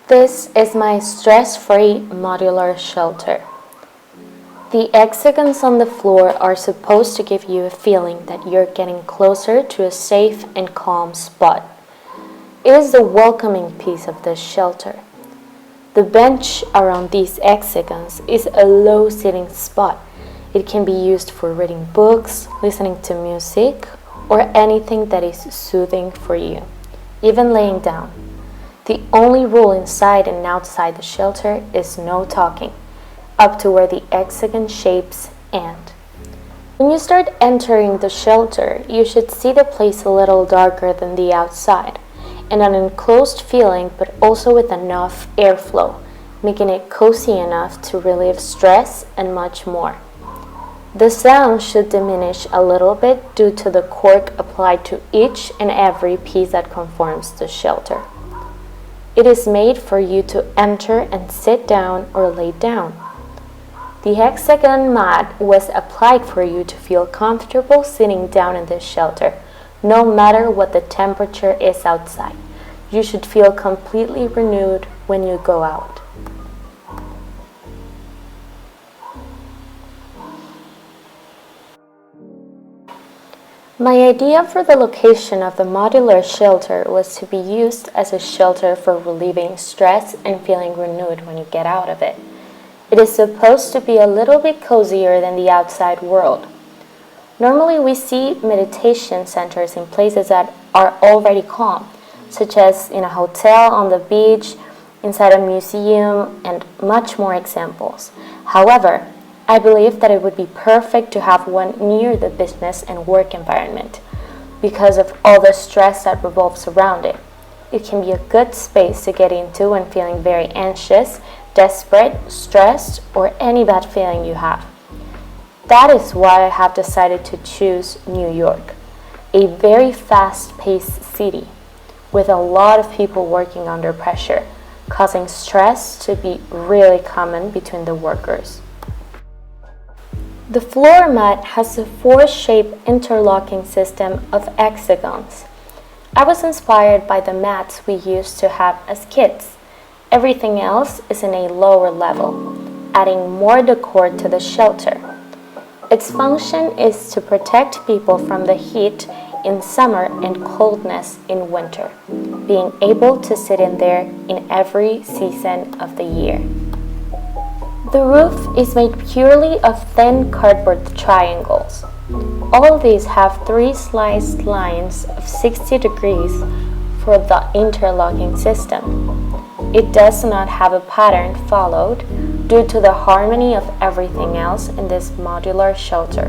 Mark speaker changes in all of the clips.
Speaker 1: This is my stress-free modular shelter. The hexagons on the floor are supposed to give you a feeling that you're getting closer to a safe and calm spot. It is the welcoming piece of this shelter. The bench around these hexagons is a low sitting spot. It can be used for reading books, listening to music, or anything that is soothing for you, even laying down. The only rule inside and outside the shelter is no talking, up to where the hexagon shapes end. When you start entering the shelter, you should see the place a little darker than the outside, and an enclosed feeling but also with enough airflow, making it cozy enough to relieve stress and much more. The sound should diminish a little bit due to the cork applied to each and every piece that conforms the shelter. It is made for you to enter and sit down or lay down. The hexagon mat was applied for you to feel comfortable sitting down in this shelter, no matter what the temperature is outside. You should feel completely renewed when you go out. My idea for the location of the modular shelter was to be used as a shelter for relieving stress and feeling renewed when you get out of it. It is supposed to be a little bit cozier than the outside world. Normally we see meditation centers in places that are already calm, such as in a hotel, on the beach, inside a museum, and much more examples. However, I believe that it would be perfect to have one near the business and work environment because of all the stress that revolves around it. It can be a good space to get into when feeling very anxious, desperate, stressed, or any bad feeling you have. That is why I have decided to choose New York, a very fast-paced city with a lot of people working under pressure, causing stress to be really common between the workers. The floor mat has a four-shaped interlocking system of hexagons. I was inspired by the mats we used to have as kids. Everything else is in a lower level, adding more decor to the shelter. Its function is to protect people from the heat in summer and coldness in winter, being able to sit in there in every season of the year. The roof is made purely of thin cardboard triangles. All these have three sliced lines of 60 degrees for the interlocking system. It does not have a pattern followed due to the harmony of everything else in this modular shelter.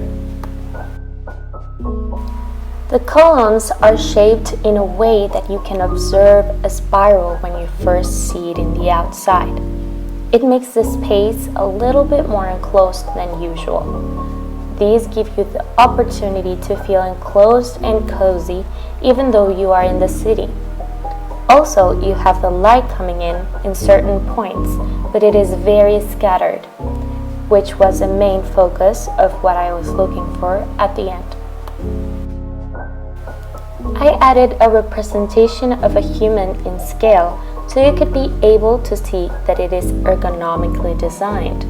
Speaker 1: The columns are shaped in a way that you can observe a spiral when you first see it in the outside. It makes the space a little bit more enclosed than usual. These give you the opportunity to feel enclosed and cozy even though you are in the city. Also, you have the light coming in certain points, but it is very scattered, which was the main focus of what I was looking for at the end. I added a representation of a human in scale so you could be able to see that it is ergonomically designed.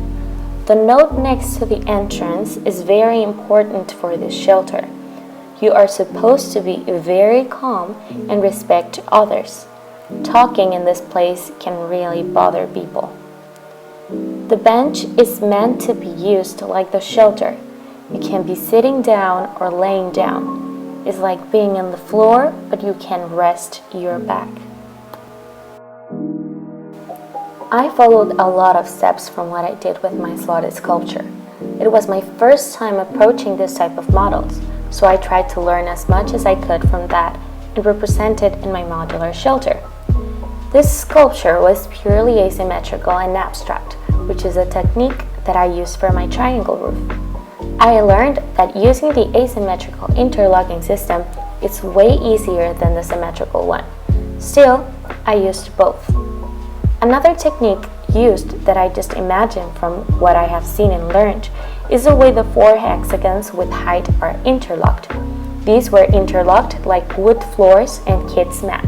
Speaker 1: The note next to the entrance is very important for this shelter. You are supposed to be very calm and respect others. Talking in this place can really bother people. The bench is meant to be used like the shelter. You can be sitting down or laying down. It's like being on the floor, but you can rest your back. I followed a lot of steps from what I did with my slotted sculpture. It was my first time approaching this type of models, so I tried to learn as much as I could from that and represent it in my modular shelter. This sculpture was purely asymmetrical and abstract, which is a technique that I use for my triangle roof. I learned that using the asymmetrical interlocking system is way easier than the symmetrical one. Still, I used both. Another technique used that I just imagined from what I have seen and learned is the way the four hexagons with height are interlocked. These were interlocked like wood floors and kids' mat.